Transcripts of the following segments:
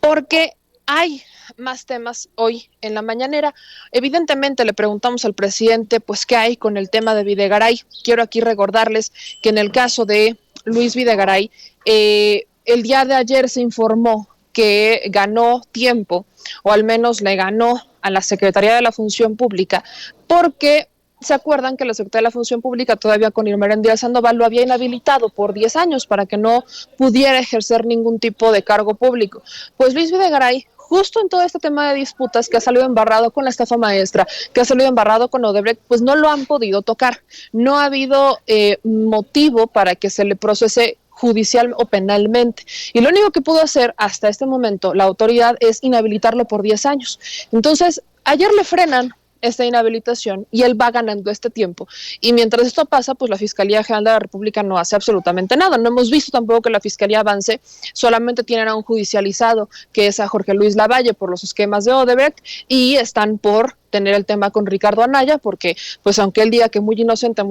porque hay más temas hoy en la mañanera. Evidentemente le preguntamos al presidente pues qué hay con el tema de Videgaray. Quiero aquí recordarles que en el caso de Luis Videgaray, el día de ayer se informó que ganó tiempo, o al menos le ganó a la Secretaría de la Función Pública, porque se acuerdan que la Secretaría de la Función Pública, todavía con Irma Díaz Sandoval, lo había inhabilitado por 10 años para que no pudiera ejercer ningún tipo de cargo público. Pues Luis Videgaray, justo en todo este tema de disputas que ha salido embarrado con la estafa maestra, que ha salido embarrado con Odebrecht, pues no lo han podido tocar. No ha habido motivo para que se le procese judicial o penalmente. Y lo único que pudo hacer hasta este momento la autoridad es inhabilitarlo por 10 años. Entonces, ayer le frenan esta inhabilitación y él va ganando este tiempo. Y mientras esto pasa, pues la Fiscalía General de la República no hace absolutamente nada. No hemos visto tampoco que la Fiscalía avance, solamente tienen a un judicializado, que es a Jorge Luis Lavalle por los esquemas de Odebrecht, y están por tener el tema con Ricardo Anaya, porque pues aunque él diga que muy inocente,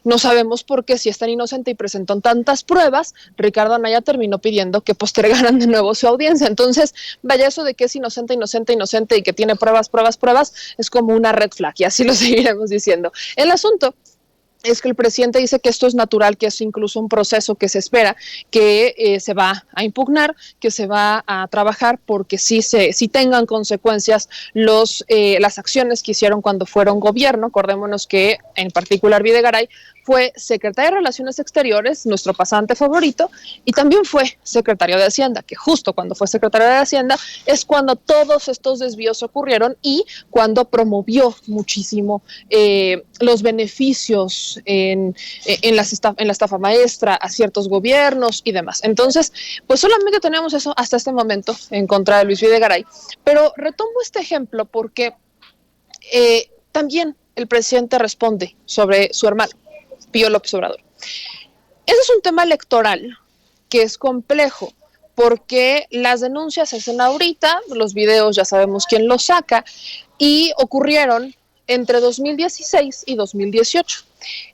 no sabemos por qué si es tan inocente y presentó tantas pruebas, Ricardo Anaya terminó pidiendo que postergaran de nuevo su audiencia. Entonces, vaya, eso de que es inocente y que tiene pruebas, es como una red flag, y así lo seguiremos diciendo. El asunto es que el presidente dice que esto es natural, que es incluso un proceso que se espera, que se va a impugnar, que se va a trabajar porque sí tengan consecuencias las acciones que hicieron cuando fueron gobierno. Acordémonos que en particular Videgaray fue secretario de Relaciones Exteriores, nuestro pasante favorito, y también fue secretario de Hacienda, que justo cuando fue secretario de Hacienda es cuando todos estos desvíos ocurrieron y cuando promovió muchísimo los beneficios en la estafa maestra a ciertos gobiernos y demás. Entonces, pues solamente tenemos eso hasta este momento en contra de Luis Videgaray, pero retomo este ejemplo porque también el presidente responde sobre su hermano, Pío López Obrador. Ese es un tema electoral que es complejo, porque las denuncias se hacen ahorita, los videos ya sabemos quién los saca, y ocurrieron entre 2016 y 2018.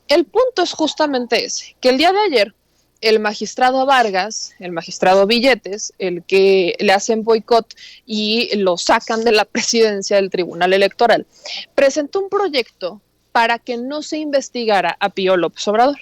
El punto es justamente ese, que el día de ayer el magistrado Vargas, el magistrado Billetes, el que le hacen boicot y lo sacan de la presidencia del Tribunal Electoral, presentó un proyecto para que no se investigara a Pío López Obrador.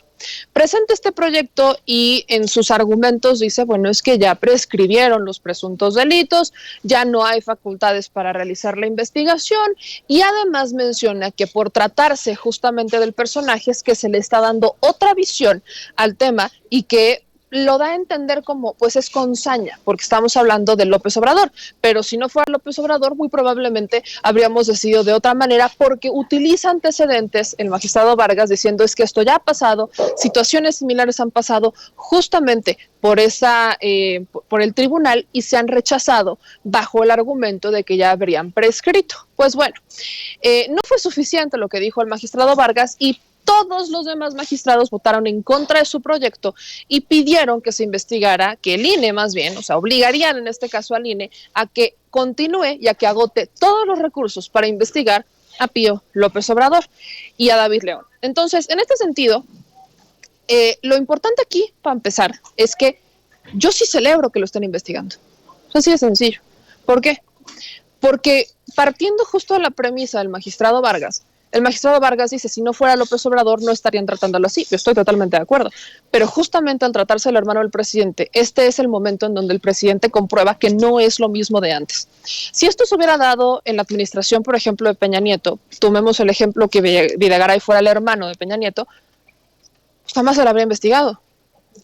Presenta este proyecto y en sus argumentos dice, bueno, es que ya prescribieron los presuntos delitos, ya no hay facultades para realizar la investigación, y además menciona que por tratarse justamente del personaje es que se le está dando otra visión al tema y que lo da a entender como, pues es con saña, porque estamos hablando de López Obrador, pero si no fuera López Obrador, muy probablemente habríamos decidido de otra manera, porque utiliza antecedentes el magistrado Vargas diciendo es que esto ya ha pasado, situaciones similares han pasado justamente por el tribunal y se han rechazado bajo el argumento de que ya habrían prescrito. Pues bueno, no fue suficiente lo que dijo el magistrado Vargas y todos los demás magistrados votaron en contra de su proyecto y pidieron que se investigara, que el INE más bien, o sea, obligarían en este caso al INE a que continúe y a que agote todos los recursos para investigar a Pío López Obrador y a David León. Entonces, en este sentido, lo importante aquí, para empezar, es que yo sí celebro que lo estén investigando. Es así de sencillo. ¿Por qué? Porque partiendo justo de la premisa del magistrado Vargas, el magistrado Vargas dice, si no fuera López Obrador no estarían tratándolo así. Yo estoy totalmente de acuerdo. Pero justamente al tratarse del hermano del presidente, este es el momento en donde el presidente comprueba que no es lo mismo de antes. Si esto se hubiera dado en la administración, por ejemplo, de Peña Nieto, tomemos el ejemplo que Videgaray fuera el hermano de Peña Nieto, jamás se lo habría investigado.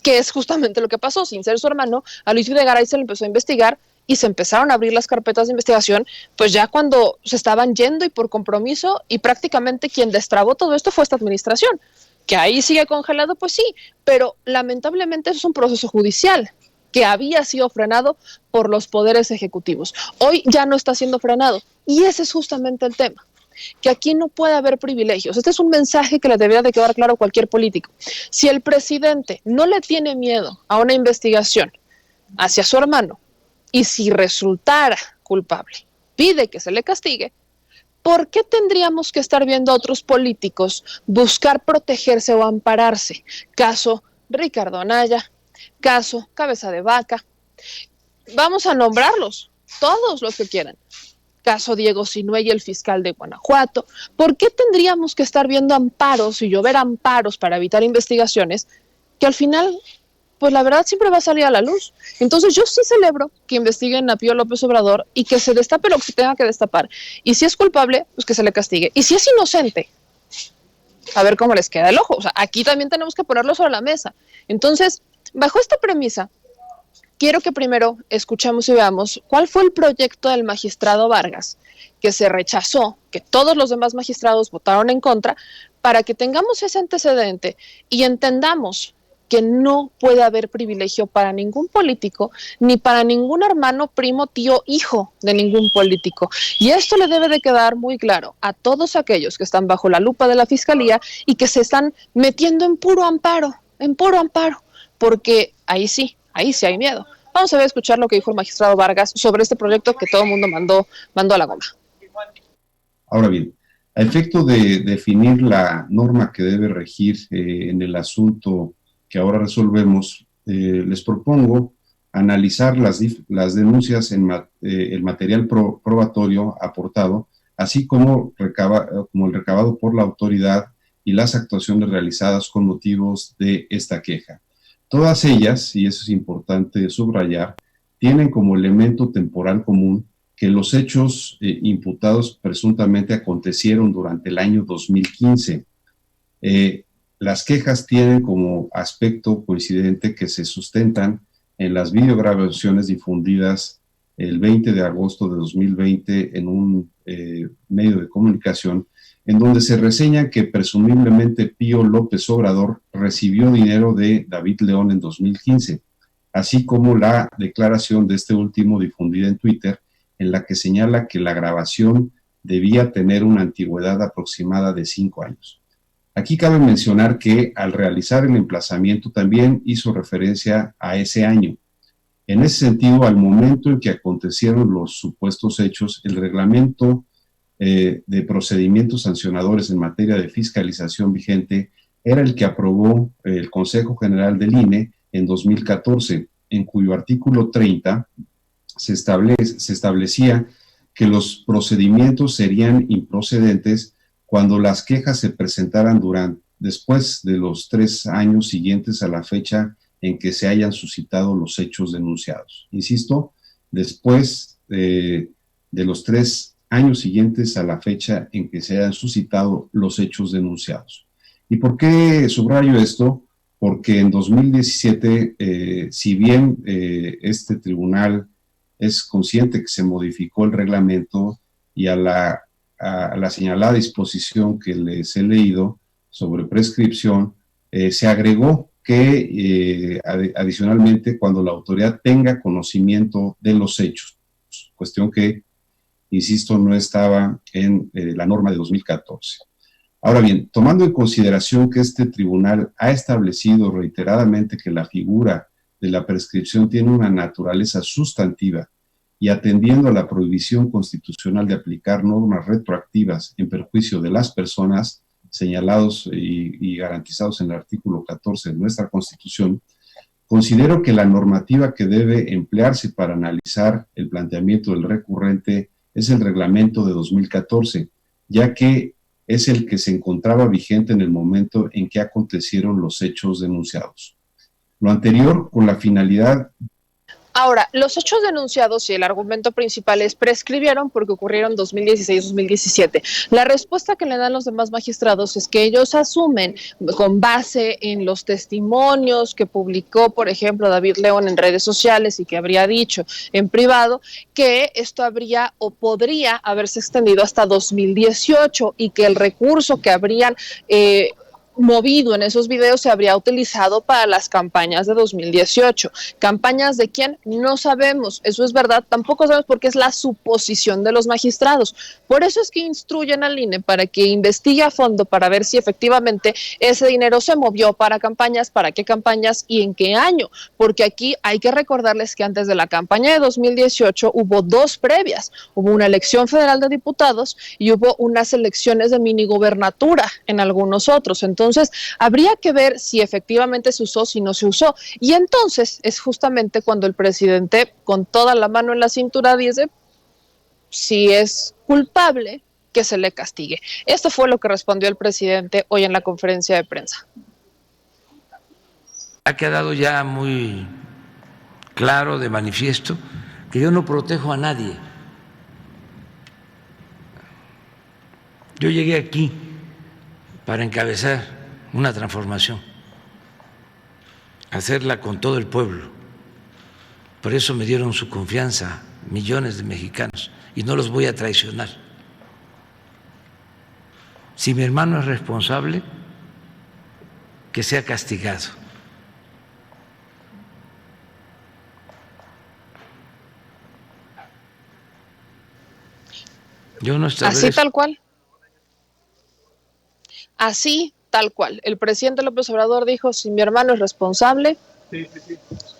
Que es justamente lo que pasó. Sin ser su hermano, a Luis Videgaray se le empezó a investigar y se empezaron a abrir las carpetas de investigación, pues ya cuando se estaban yendo y por compromiso, y prácticamente quien destrabó todo esto fue esta administración. Que ahí sigue congelado, pues sí, pero lamentablemente eso es un proceso judicial que había sido frenado por los poderes ejecutivos. Hoy ya no está siendo frenado y ese es justamente el tema, que aquí no puede haber privilegios. Este es un mensaje que le debería de quedar claro a cualquier político. Si el presidente no le tiene miedo a una investigación hacia su hermano y si resultara culpable, pide que se le castigue, ¿por qué tendríamos que estar viendo a otros políticos buscar protegerse o ampararse? Caso Ricardo Anaya, caso Cabeza de Vaca. vamos a nombrarlos, todos los que quieran. Caso Diego Sinué y el fiscal de Guanajuato. ¿Por qué tendríamos que estar viendo amparos y llover amparos para evitar investigaciones que al final, pues la verdad siempre va a salir a la luz? Entonces yo sí celebro que investiguen a Pío López Obrador y que se destape lo que se tenga que destapar. Y si es culpable, pues que se le castigue. Y si es inocente, a ver cómo les queda el ojo. O sea, aquí también tenemos que ponerlo sobre la mesa. Entonces, bajo esta premisa, quiero que primero escuchemos y veamos cuál fue el proyecto del magistrado Vargas, que se rechazó, que todos los demás magistrados votaron en contra, para que tengamos ese antecedente y entendamos que no puede haber privilegio para ningún político, ni para ningún hermano, primo, tío, hijo de ningún político. Y esto le debe de quedar muy claro a todos aquellos que están bajo la lupa de la Fiscalía y que se están metiendo en puro amparo, porque ahí sí hay miedo. Vamos a ver, escuchar lo que dijo el magistrado Vargas sobre este proyecto que todo el mundo mandó a la goma. Ahora bien, a efecto de definir la norma que debe regir en el asunto que ahora resolvemos, les propongo analizar las denuncias en el material probatorio aportado, así como el recabado por la autoridad y las actuaciones realizadas con motivos de esta queja. Todas ellas, y eso es importante subrayar, tienen como elemento temporal común que los hechos imputados presuntamente acontecieron durante el año 2015. Las quejas tienen como aspecto coincidente que se sustentan en las videograbaciones difundidas el 20 de agosto de 2020 en un medio de comunicación, en donde se reseña que presumiblemente Pío López Obrador recibió dinero de David León en 2015, así como la declaración de este último difundida en Twitter, en la que señala que la grabación debía tener una antigüedad aproximada de 5 años. Aquí cabe mencionar que al realizar el emplazamiento también hizo referencia a ese año. En ese sentido, al momento en que acontecieron los supuestos hechos, el reglamento de procedimientos sancionadores en materia de fiscalización vigente era el que aprobó el Consejo General del INE en 2014, en cuyo artículo 30 se establecía que los procedimientos serían improcedentes cuando las quejas se presentaran después de los 3 años siguientes a la fecha en que se hayan suscitado los hechos denunciados. Insisto, después de los 3 años siguientes a la fecha en que se hayan suscitado los hechos denunciados. ¿Y por qué subrayo esto? Porque en 2017, si bien este tribunal es consciente que se modificó el reglamento y a la señalada disposición que les he leído sobre prescripción, se agregó que adicionalmente cuando la autoridad tenga conocimiento de los hechos, cuestión que, insisto, no estaba en la norma de 2014. Ahora bien, tomando en consideración que este tribunal ha establecido reiteradamente que la figura de la prescripción tiene una naturaleza sustantiva y atendiendo a la prohibición constitucional de aplicar normas retroactivas en perjuicio de las personas señalados y garantizados en el artículo 14 de nuestra Constitución, considero que la normativa que debe emplearse para analizar el planteamiento del recurrente es el reglamento de 2014, ya que es el que se encontraba vigente en el momento en que acontecieron los hechos denunciados. Lo anterior con la finalidad. Ahora, los hechos denunciados y el argumento principal es prescribieron porque ocurrieron 2016-2017. La respuesta que le dan los demás magistrados es que ellos asumen, con base en los testimonios que publicó, por ejemplo, David León en redes sociales y que habría dicho en privado, que esto habría o podría haberse extendido hasta 2018 y que el recurso que habrían movido en esos videos se habría utilizado para las campañas de 2018. ¿Campañas de quién? No sabemos. Eso es verdad. Tampoco sabemos porque es la suposición de los magistrados. Por eso es que instruyen al INE para que investigue a fondo para ver si efectivamente ese dinero se movió para campañas, para qué campañas y en qué año. Porque aquí hay que recordarles que antes de la campaña de 2018 hubo 2 previas. Hubo una elección federal de diputados y hubo unas elecciones de minigobernatura en algunos otros. Entonces, Entonces, habría que ver si efectivamente se usó, si no se usó. Y entonces es justamente cuando el presidente, con toda la mano en la cintura, dice, si es culpable, que se le castigue. Esto fue lo que respondió el presidente hoy en la conferencia de prensa. Ha quedado ya muy claro, de manifiesto, que yo no protejo a nadie. Yo llegué aquí para encabezar una transformación, hacerla con todo el pueblo. Por eso me dieron su confianza millones de mexicanos y no los voy a traicionar. Si mi hermano es responsable, que sea castigado. Yo no así tal cual. Así tal cual. El presidente López Obrador dijo, si mi hermano es responsable,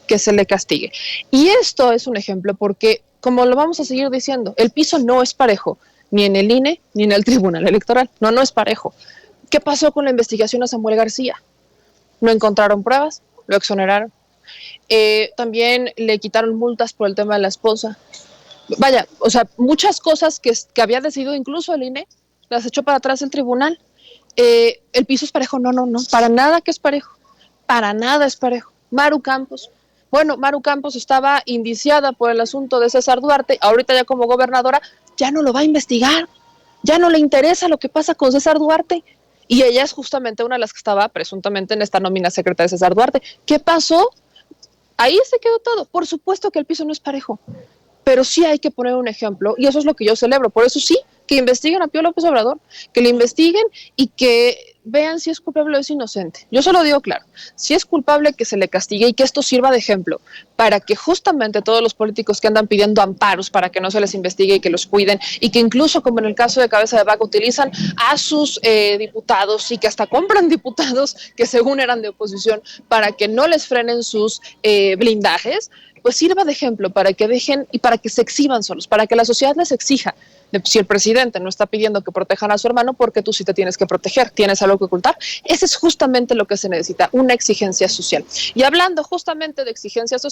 que se le castigue. Y esto es un ejemplo porque, como lo vamos a seguir diciendo, el piso no es parejo, ni en el INE, ni en el Tribunal Electoral. No es parejo. ¿Qué pasó con la investigación a Samuel García? No encontraron pruebas, lo exoneraron. También le quitaron multas por el tema de la esposa. Vaya, o sea, muchas cosas que había decidido incluso el INE, las echó para atrás el tribunal. El piso es parejo, no, para nada que es parejo, para nada es parejo. Maru Campos estaba indiciada por el asunto de César Duarte, ahorita ya como gobernadora, ya no lo va a investigar, ya no le interesa lo que pasa con César Duarte, y ella es justamente una de las que estaba presuntamente en esta nómina secreta de César Duarte. ¿Qué pasó? Ahí se quedó todo. Por supuesto que el piso no es parejo, pero sí hay que poner un ejemplo, y eso es lo que yo celebro. Por eso sí, que investiguen a Pío López Obrador, que le investiguen y que vean si es culpable o es inocente. Yo solo digo claro, si es culpable, que se le castigue y que esto sirva de ejemplo para que justamente todos los políticos que andan pidiendo amparos para que no se les investigue y que los cuiden, y que incluso, como en el caso de Cabeza de Vaca, utilizan a sus diputados y que hasta compran diputados que según eran de oposición para que no les frenen sus blindajes, pues sirva de ejemplo para que dejen y para que se exhiban solos, para que la sociedad les exija. Si el presidente no está pidiendo que protejan a su hermano, porque tú sí te tienes que proteger, tienes algo que ocultar. Ese es justamente lo que se necesita, una exigencia social. Y hablando justamente de exigencia social,